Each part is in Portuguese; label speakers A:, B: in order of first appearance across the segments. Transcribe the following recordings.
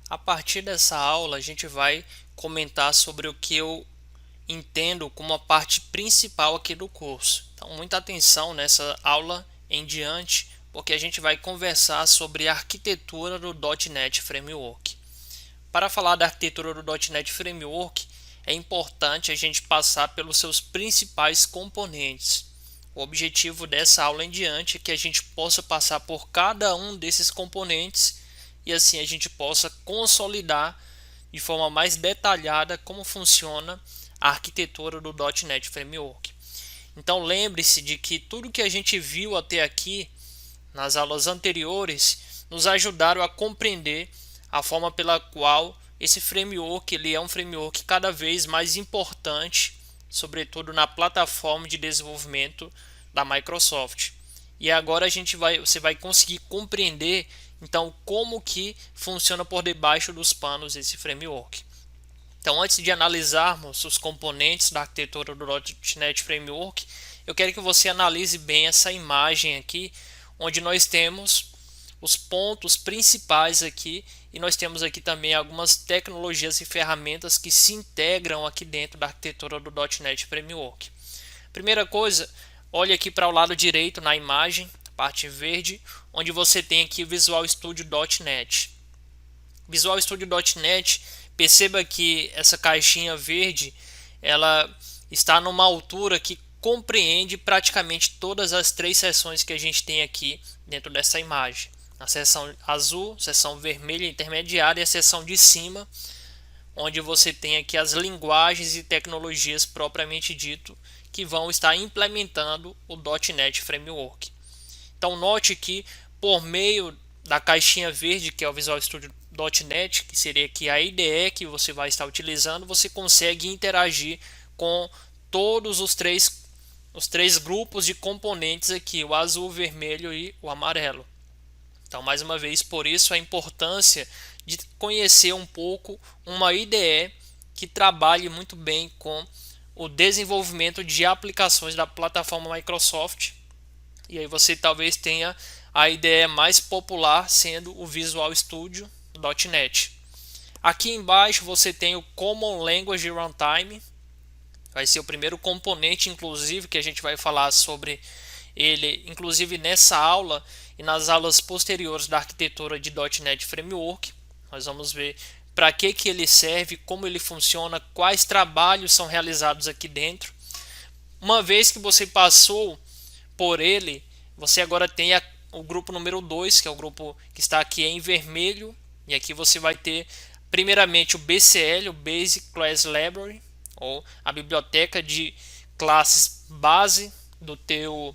A: A partir dessa aula, a gente vai comentar sobre o que eu entendo como a parte principal aqui do curso. Então, muita atenção nessa aula em diante, porque a gente vai conversar sobre a arquitetura do .NET Framework. Para falar da arquitetura do .NET Framework, é importante a gente passar pelos seus principais componentes. O objetivo dessa aula em diante é que a gente possa passar por cada um desses componentes e assim a gente possa consolidar de forma mais detalhada como funciona a arquitetura do .NET Framework. Então lembre-se de que tudo que a gente viu até aqui nas aulas anteriores nos ajudaram a compreender a forma pela qual esse framework ele é um framework cada vez mais importante, sobretudo na plataforma de desenvolvimento da Microsoft. E agora você vai conseguir compreender então como que funciona por debaixo dos panos esse framework. Então, antes de analisarmos os componentes da arquitetura do .NET Framework, eu quero que você analise bem essa imagem aqui, onde nós temos os pontos principais aqui e nós temos aqui também algumas tecnologias e ferramentas que se integram aqui dentro da arquitetura do .NET Framework. Primeira coisa, olhe aqui para o lado direito na imagem, parte verde, onde você tem aqui o Visual Studio .NET. Visual Studio .NET, perceba que essa caixinha verde ela está numa altura que compreende praticamente todas as três seções que a gente tem aqui dentro dessa imagem. A seção azul, seção vermelha intermediária e a seção de cima, onde você tem aqui as linguagens e tecnologias propriamente dito que vão estar implementando o .NET Framework. Então note que por meio da caixinha verde, que é o Visual Studio .NET, que seria aqui a IDE que você vai estar utilizando, você consegue interagir com todos os três grupos de componentes aqui, o azul, o vermelho e o amarelo. Então, mais uma vez, por isso a importância de conhecer um pouco uma IDE que trabalhe muito bem com o desenvolvimento de aplicações da plataforma Microsoft. E aí você talvez tenha a IDE mais popular sendo o Visual Studio .NET. Aqui embaixo você tem o Common Language Runtime, vai ser o primeiro componente, inclusive, que a gente vai falar sobre ele, inclusive nessa aula e nas aulas posteriores da arquitetura de .NET Framework. Nós vamos ver para que ele serve, como ele funciona, quais trabalhos são realizados aqui dentro. Uma vez que você passou por ele, você agora tem o grupo número 2, que é o grupo que está aqui em vermelho, e aqui você vai ter primeiramente o BCL, o Basic Class Library, ou a biblioteca de classes base do teu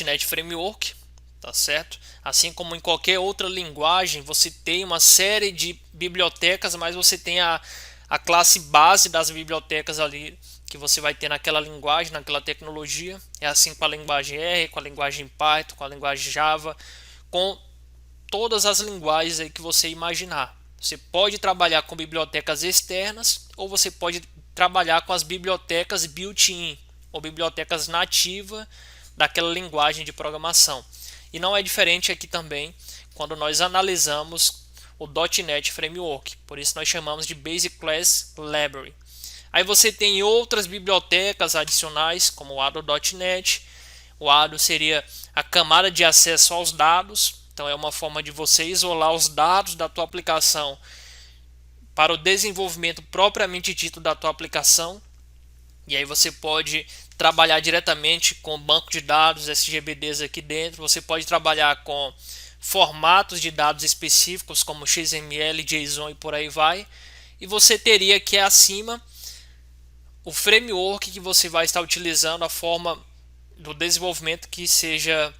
A: .NET Framework, tá certo? Assim como em qualquer outra linguagem, você tem uma série de bibliotecas, mas você tem a classe base das bibliotecas ali que você vai ter naquela linguagem, naquela tecnologia. É assim com a linguagem R, com a linguagem Python, com a linguagem Java, com todas as linguagens aí que você imaginar. Você pode trabalhar com bibliotecas externas ou você pode trabalhar com as bibliotecas built-in ou bibliotecas nativas daquela linguagem de programação. E não é diferente aqui também quando nós analisamos o .NET Framework. Por isso nós chamamos de Basic Class Library. Aí você tem outras bibliotecas adicionais, como o ADO.NET. O ADO seria a camada de acesso aos dados. Então é uma forma de você isolar os dados da tua aplicação para o desenvolvimento propriamente dito da tua aplicação. E aí você pode trabalhar diretamente com banco de dados, SGBDs aqui dentro. Você pode trabalhar com formatos de dados específicos como XML, JSON e por aí vai. E você teria aqui acima o framework que você vai estar utilizando, a forma do desenvolvimento que seja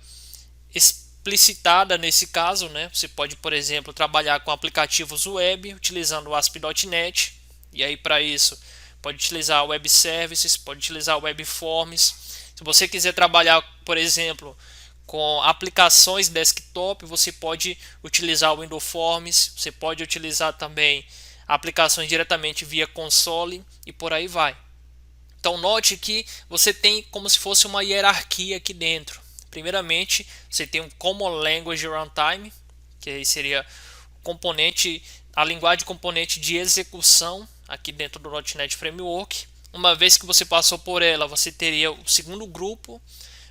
A: explicitada nesse caso, né? Você pode, por exemplo, trabalhar com aplicativos web utilizando o ASP.NET, e aí para isso pode utilizar Web Services, pode utilizar Web Forms. Se você quiser trabalhar, por exemplo, com aplicações desktop, você pode utilizar o Windows Forms, você pode utilizar também aplicações diretamente via console e por aí vai. Então note que você tem como se fosse uma hierarquia aqui dentro. Primeiramente, você tem um Common Language Runtime, que aí seria a linguagem componente de execução aqui dentro do .NET Framework. Uma vez que você passou por ela, você teria o segundo grupo,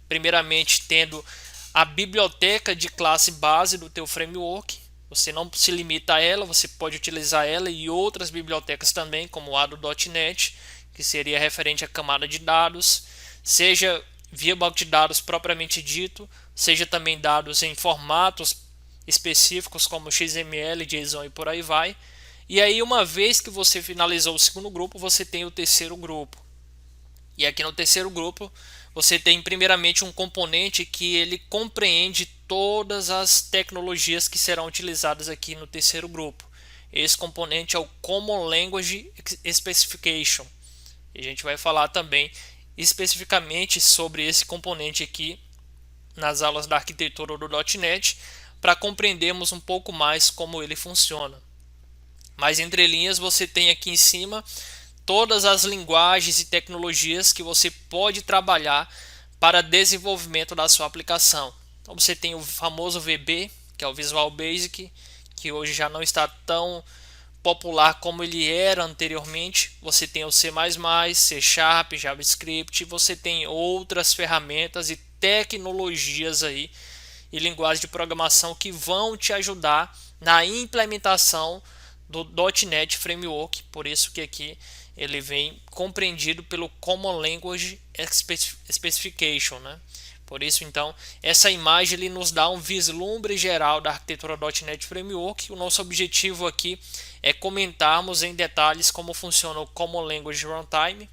A: primeiramente tendo a biblioteca de classe base do teu framework. Você não se limita a ela, você pode utilizar ela e outras bibliotecas também, como a do .NET, que seria referente à camada de dados, seja via banco de dados propriamente dito, seja também dados em formatos específicos como XML, JSON e por aí vai. E aí, uma vez que você finalizou o segundo grupo, você tem o terceiro grupo. E aqui no terceiro grupo, você tem primeiramente um componente que ele compreende todas as tecnologias que serão utilizadas aqui no terceiro grupo. Esse componente é o Common Language Specification. E a gente vai falar também especificamente sobre esse componente aqui nas aulas da arquitetura do .NET, para compreendermos um pouco mais como ele funciona. Mas entre linhas você tem aqui em cima todas as linguagens e tecnologias que você pode trabalhar para desenvolvimento da sua aplicação. Então você tem o famoso VB, que é o Visual Basic, que hoje já não está tão popular como ele era anteriormente. Você tem o C++, C Sharp, JavaScript, você tem outras ferramentas e tecnologias aí e linguagens de programação que vão te ajudar na implementação do .NET Framework. Por isso que aqui ele vem compreendido pelo Common Language Specification, né? Por isso, então, essa imagem ele nos dá um vislumbre geral da arquitetura .NET Framework. O nosso objetivo aqui é comentarmos em detalhes como funciona o Common Language Runtime.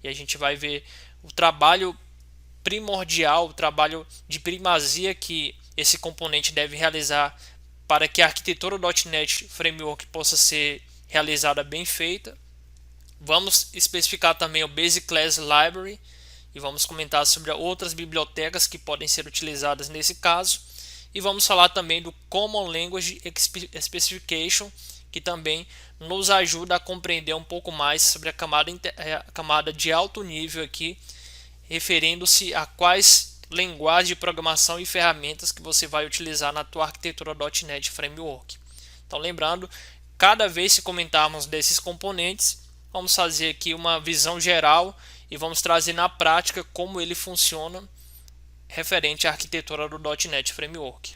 A: E a gente vai ver o trabalho primordial, o trabalho de primazia que esse componente deve realizar para que a arquitetura .NET Framework possa ser realizada bem feita. Vamos especificar também o Basic Class Library e vamos comentar sobre outras bibliotecas que podem ser utilizadas nesse caso. E vamos falar também do Common Language Specification, que também nos ajuda a compreender um pouco mais sobre a camada de alto nível aqui, referindo-se a quais linguagens de programação e ferramentas que você vai utilizar na tua arquitetura .NET Framework. Então, lembrando, cada vez que comentarmos desses componentes, vamos fazer aqui uma visão geral e vamos trazer na prática como ele funciona referente à arquitetura do .NET Framework.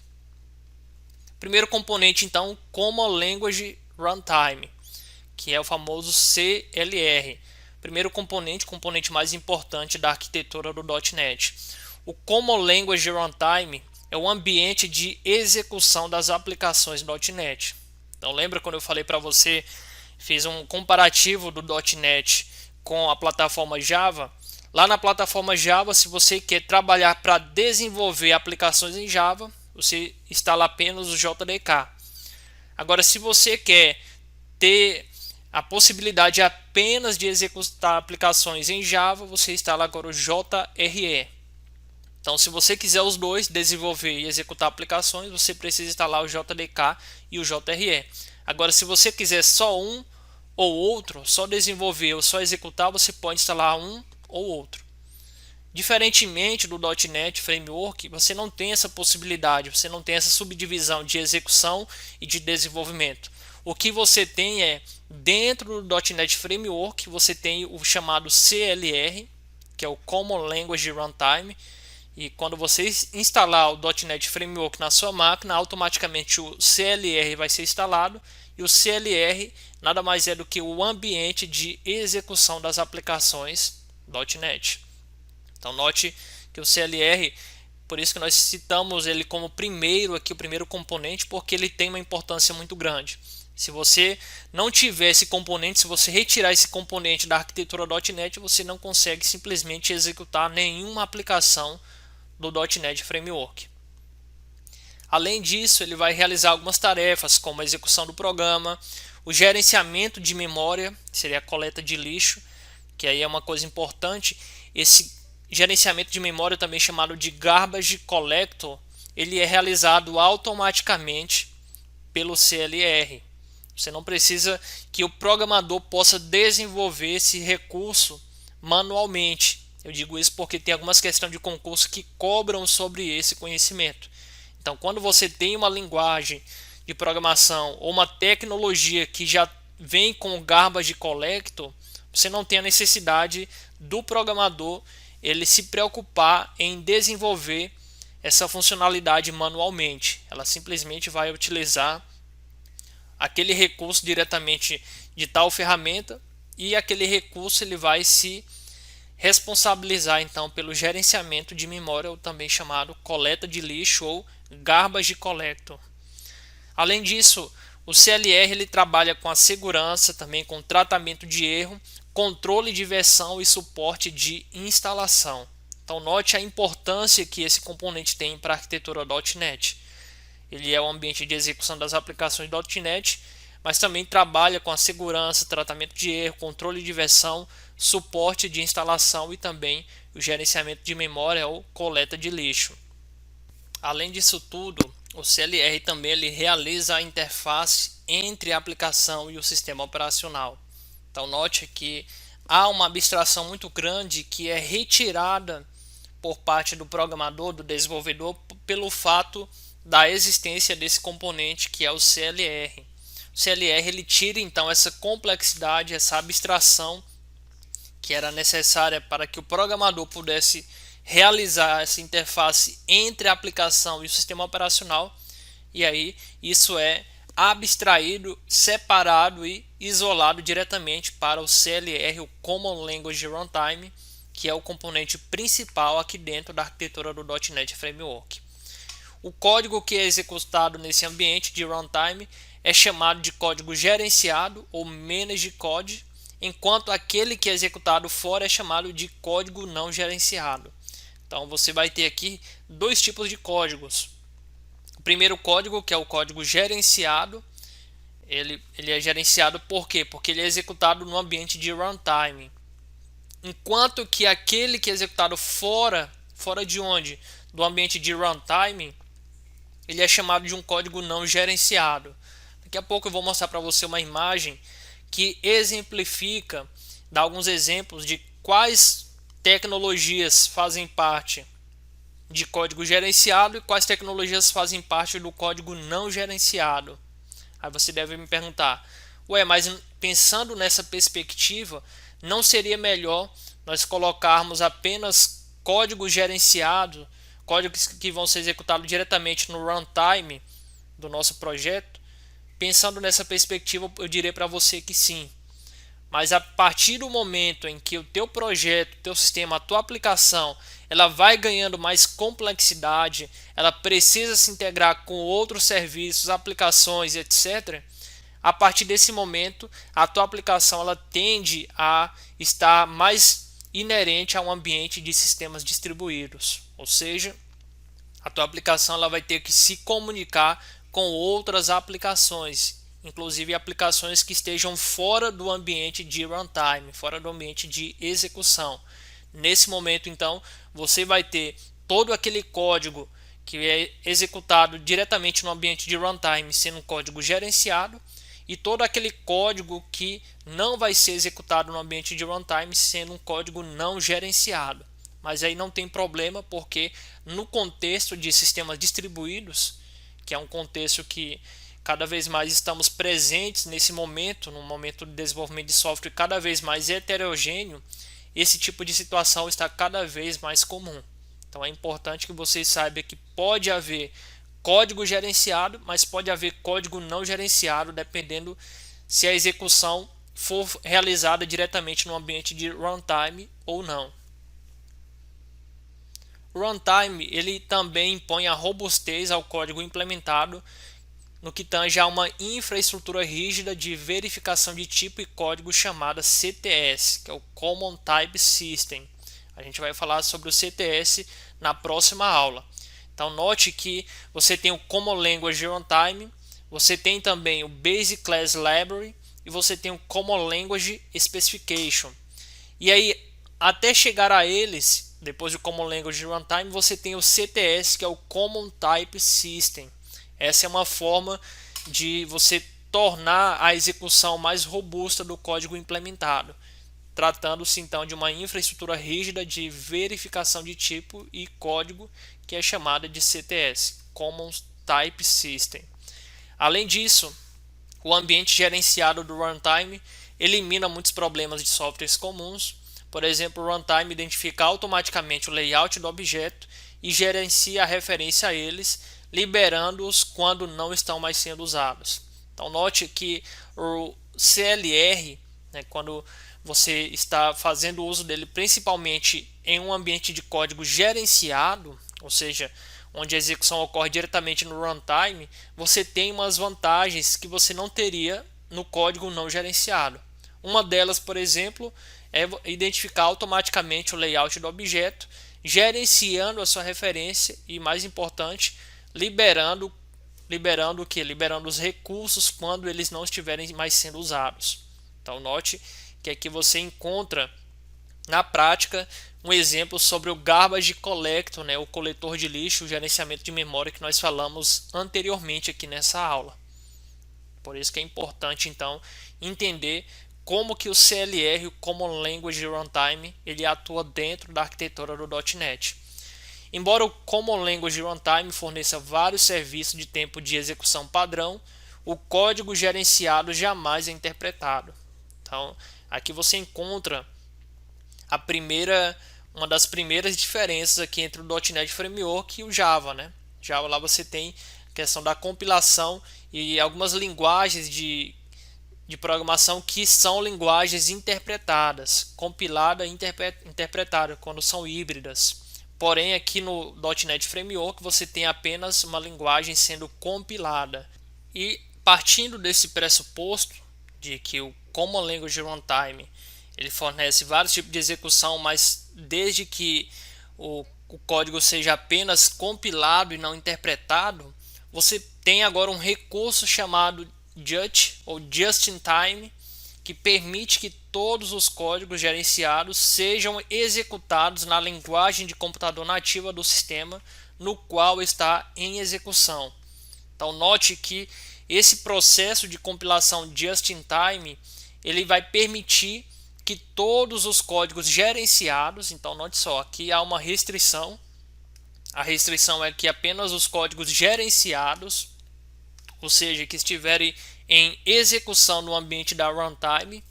A: Primeiro componente, então, Common Language Runtime, que é o famoso CLR. Primeiro componente mais importante da arquitetura do .NET. O Common Language Runtime é o ambiente de execução das aplicações .NET. Então lembra quando eu falei para você, fiz um comparativo do .NET com a plataforma Java? Lá na plataforma Java, se você quer trabalhar para desenvolver aplicações em Java, você instala apenas o JDK. Agora, se você quer ter a possibilidade apenas de executar aplicações em Java, você instala agora o JRE. Então, se você quiser os dois, desenvolver e executar aplicações, você precisa instalar o JDK e o JRE. Agora, se você quiser só um ou outro, só desenvolver ou só executar, você pode instalar um ou outro. Diferentemente do .NET Framework, você não tem essa possibilidade, você não tem essa subdivisão de execução e de desenvolvimento. O que você tem é, dentro do .NET Framework, você tem o chamado CLR, que é o Common Language Runtime, e quando você instalar o .NET Framework na sua máquina, automaticamente o CLR vai ser instalado, e o CLR nada mais é do que o ambiente de execução das aplicações .NET. Então note que o CLR, por isso que nós citamos ele como primeiro aqui, o primeiro componente, porque ele tem uma importância muito grande. Se você não tiver esse componente, se você retirar esse componente da arquitetura .NET, você não consegue simplesmente executar nenhuma aplicação do .NET Framework. Além disso, ele vai realizar algumas tarefas, como a execução do programa, o gerenciamento de memória, que seria a coleta de lixo, que aí é uma coisa importante. Esse gerenciamento de memória, também chamado de Garbage Collector, ele é realizado automaticamente pelo CLR. Você não precisa que o programador possa desenvolver esse recurso manualmente. Eu digo isso porque tem algumas questões de concurso que cobram sobre esse conhecimento. Então, quando você tem uma linguagem de programação ou uma tecnologia que já vem com garbage collector, você não tem a necessidade do programador ele se preocupar em desenvolver essa funcionalidade manualmente. Ela simplesmente vai utilizar aquele recurso diretamente de tal ferramenta e aquele recurso ele vai se responsabilizar então pelo gerenciamento de memória, ou também chamado coleta de lixo ou garbage collector. Além disso, o CLR ele trabalha com a segurança, também com tratamento de erro, controle de versão e suporte de instalação. Então note a importância que esse componente tem para a arquitetura .NET. Ele é o ambiente de execução das aplicações .NET, mas também trabalha com a segurança, tratamento de erro, controle de versão, suporte de instalação e também o gerenciamento de memória ou coleta de lixo. Além disso tudo, o CLR também ele realiza a interface entre a aplicação e o sistema operacional. Então note que há uma abstração muito grande que é retirada por parte do programador, do desenvolvedor, pelo fato da existência desse componente que é o CLR. O CLR ele tira então essa complexidade, essa abstração que era necessária para que o programador pudesse realizar essa interface entre a aplicação e o sistema operacional, e aí isso é abstraído, separado e isolado diretamente para o CLR, o Common Language Runtime, que é o componente principal aqui dentro da arquitetura do .NET Framework. O código que é executado nesse ambiente de runtime é chamado de código gerenciado ou managed code, enquanto aquele que é executado fora é chamado de código não gerenciado. Então você vai ter aqui dois tipos de códigos. O primeiro código, que é o código gerenciado, ele é gerenciado por quê? Porque ele é executado no ambiente de runtime. Enquanto que aquele que é executado fora de onde? Do ambiente de runtime, ele é chamado de um código não gerenciado. Daqui a pouco eu vou mostrar para você uma imagem que exemplifica, dá alguns exemplos de quais tecnologias fazem parte de código gerenciado e quais tecnologias fazem parte do código não gerenciado. Aí você deve me perguntar, mas pensando nessa perspectiva, não seria melhor nós colocarmos apenas código gerenciado, códigos que vão ser executados diretamente no runtime do nosso projeto? Pensando nessa perspectiva, eu direi para você que sim. Mas a partir do momento em que o teu projeto, o teu sistema, a tua aplicação, ela vai ganhando mais complexidade, ela precisa se integrar com outros serviços, aplicações, etc. A partir desse momento, a tua aplicação ela tende a estar mais inerente a um ambiente de sistemas distribuídos. Ou seja, a tua aplicação ela vai ter que se comunicar com outras aplicações, inclusive aplicações que estejam fora do ambiente de runtime, fora do ambiente de execução. Nesse momento, então, você vai ter todo aquele código que é executado diretamente no ambiente de runtime sendo um código gerenciado, e todo aquele código que não vai ser executado no ambiente de runtime sendo um código não gerenciado. Mas aí não tem problema, porque no contexto de sistemas distribuídos, que é um contexto que cada vez mais estamos presentes nesse momento, no momento de desenvolvimento de software cada vez mais heterogêneo, esse tipo de situação está cada vez mais comum. Então é importante que vocês saibam que pode haver código gerenciado, mas pode haver código não gerenciado, dependendo se a execução for realizada diretamente no ambiente de runtime ou não. O runtime ele também impõe a robustez ao código implementado no que tange a uma infraestrutura rígida de verificação de tipo e código chamada CTS, que é o Common Type System. A gente vai falar sobre o CTS na próxima aula. Então note que você tem o Common Language Runtime, você tem também o Basic Class Library e você tem o Common Language Specification. E aí, até chegar a eles, depois do Common Language Runtime, você tem o CTS, que é o Common Type System. Essa é uma forma de você tornar a execução mais robusta do código implementado, tratando-se então de uma infraestrutura rígida de verificação de tipo e código, que é chamada de CTS, Common Type System. Além disso, o ambiente gerenciado do runtime elimina muitos problemas de softwares comuns. Por exemplo, o runtime identifica automaticamente o layout do objeto e gerencia a referência a eles, liberando-os quando não estão mais sendo usados. Então note que o CLR, né, quando você está fazendo uso dele principalmente em um ambiente de código gerenciado, ou seja, onde a execução ocorre diretamente no runtime, você tem umas vantagens que você não teria no código não gerenciado. Uma delas, por exemplo, é identificar automaticamente o layout do objeto, gerenciando a sua referência e, mais importante, liberando o que? Liberando os recursos quando eles não estiverem mais sendo usados. Então note que aqui você encontra na prática um exemplo sobre o Garbage Collector, né, o coletor de lixo, o gerenciamento de memória que nós falamos anteriormente aqui nessa aula. Por isso que é importante então entender como que o CLR, o Common Language Runtime, ele atua dentro da arquitetura do .NET. Embora o Common Language Runtime forneça vários serviços de tempo de execução padrão, o código gerenciado jamais é interpretado. Então, aqui você encontra uma das primeiras diferenças aqui entre o .NET Framework e o Java, né? Java lá você tem a questão da compilação e algumas linguagens de programação que são linguagens interpretadas, compilada e interpretada, quando são híbridas. Porém, aqui no .NET Framework você tem apenas uma linguagem sendo compilada. E partindo desse pressuposto de que o Common Language Runtime ele fornece vários tipos de execução, mas desde que o código seja apenas compilado e não interpretado, você tem agora um recurso chamado JIT ou Just in Time, que permite que todos os códigos gerenciados sejam executados na linguagem de computador nativa do sistema no qual está em execução. Então note que esse processo de compilação Just in Time ele vai permitir que todos os códigos gerenciados, então note só, aqui há uma restrição. A restrição é que apenas os códigos gerenciados, ou seja, que estiverem em execução no ambiente da runtime,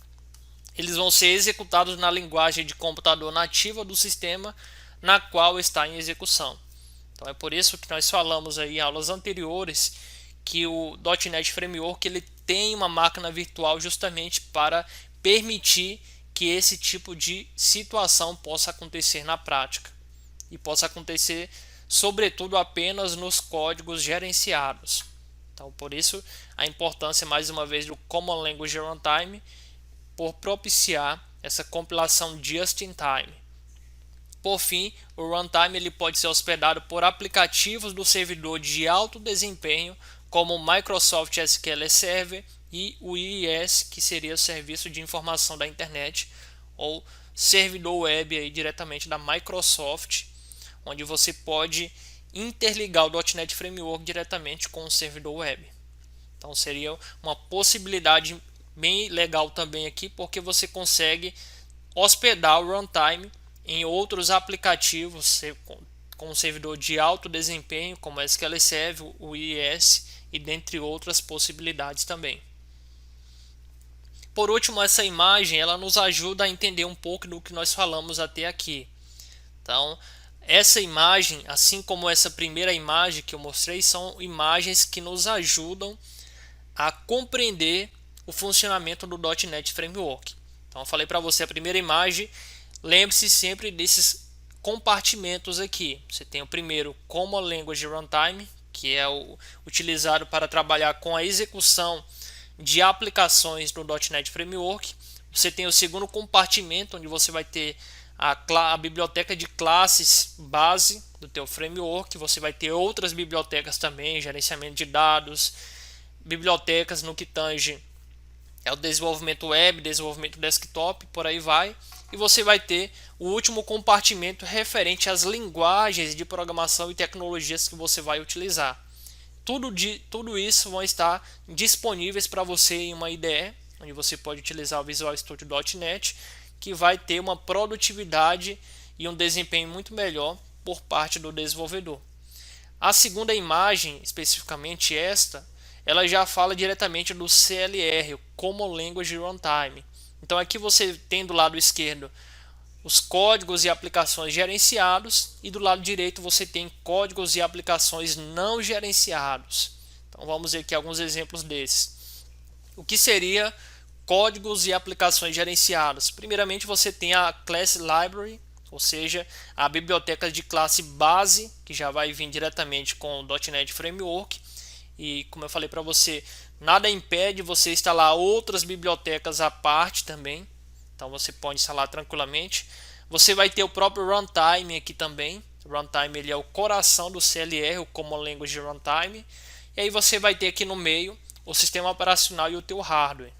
A: eles vão ser executados na linguagem de computador nativa do sistema na qual está em execução. Então é por isso que nós falamos aí em aulas anteriores que o .NET Framework ele tem uma máquina virtual justamente para permitir que esse tipo de situação possa acontecer na prática e possa acontecer sobretudo apenas nos códigos gerenciados. Então, por isso a importância mais uma vez do Common Language Runtime por propiciar essa compilação just in time. Por fim, o runtime ele pode ser hospedado por aplicativos do servidor de alto desempenho como o Microsoft SQL Server e o IIS, que seria o Serviço de Informação da Internet, ou servidor web aí, diretamente da Microsoft, onde você pode interligar o .NET Framework diretamente com o servidor web. Então seria uma possibilidade bem legal também aqui, porque você consegue hospedar o runtime em outros aplicativos com um servidor de alto desempenho, como o SQL Server, o IIS e dentre outras possibilidades também. Por último, essa imagem ela nos ajuda a entender um pouco do que nós falamos até aqui. Então, essa imagem, assim como essa primeira imagem que eu mostrei, são imagens que nos ajudam a compreender o funcionamento do .NET Framework. Então, eu falei para você a primeira imagem, lembre-se sempre desses compartimentos aqui. Você tem o primeiro Common Language Runtime, que é o utilizado para trabalhar com a execução de aplicações no .NET Framework. Você tem o segundo compartimento, onde você vai ter a biblioteca de classes base do teu framework. Você vai ter outras bibliotecas também, gerenciamento de dados, bibliotecas no que tange é o desenvolvimento web, desenvolvimento desktop, por aí vai. E você vai ter o último compartimento referente às linguagens de programação e tecnologias que você vai utilizar. Tudo isso vão estar disponíveis para você em uma IDE, onde você pode utilizar o Visual Studio .NET, que vai ter uma produtividade e um desempenho muito melhor por parte do desenvolvedor. A segunda imagem, especificamente esta, ela já fala diretamente do CLR, Common Language Runtime. Então aqui você tem do lado esquerdo os códigos e aplicações gerenciados e do lado direito você tem códigos e aplicações não gerenciados. Então vamos ver aqui alguns exemplos desses. O que seria códigos e aplicações gerenciadas? Primeiramente você tem a Class Library, ou seja, a biblioteca de classe base, que já vai vir diretamente com o .NET Framework. E como eu falei para você, nada impede você instalar outras bibliotecas à parte também. Então você pode instalar tranquilamente. Você vai ter o próprio runtime aqui também. O runtime ele é o coração do CLR, o Common Language Runtime. E aí você vai ter aqui no meio o sistema operacional e o teu hardware.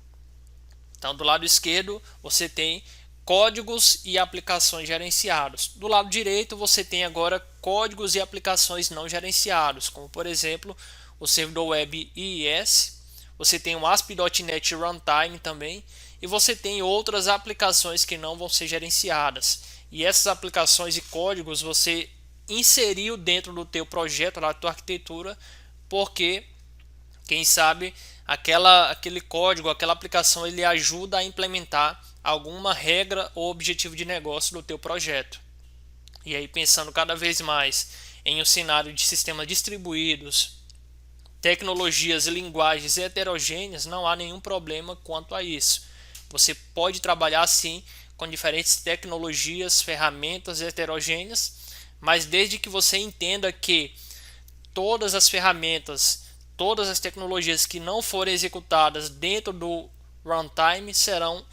A: Então do lado esquerdo você tem códigos e aplicações gerenciados. Do lado direito você tem agora códigos e aplicações não gerenciados, como por exemplo o servidor web IIS. Você tem o ASP.NET Runtime também. E você tem outras aplicações que não vão ser gerenciadas. E essas aplicações e códigos você inseriu dentro do teu projeto, da tua arquitetura, porque quem sabe aquele código, aquela aplicação, ele ajuda a implementar alguma regra ou objetivo de negócio do teu projeto. E aí pensando cada vez mais em um cenário de sistemas distribuídos, tecnologias e linguagens heterogêneas, não há nenhum problema quanto a isso. Você pode trabalhar sim com diferentes tecnologias, ferramentas heterogêneas, mas desde que você entenda que todas as ferramentas, todas as tecnologias que não forem executadas dentro do runtime serão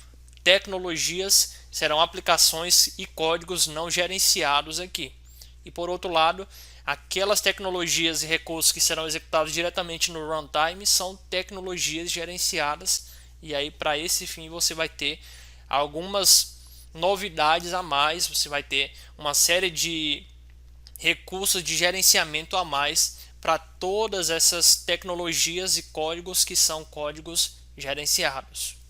A: tecnologias, serão aplicações e códigos não gerenciados aqui. E por outro lado, aquelas tecnologias e recursos que serão executados diretamente no runtime são tecnologias gerenciadas. E aí para esse fim você vai ter algumas novidades a mais, você vai ter uma série de recursos de gerenciamento a mais para todas essas tecnologias e códigos que são códigos gerenciados.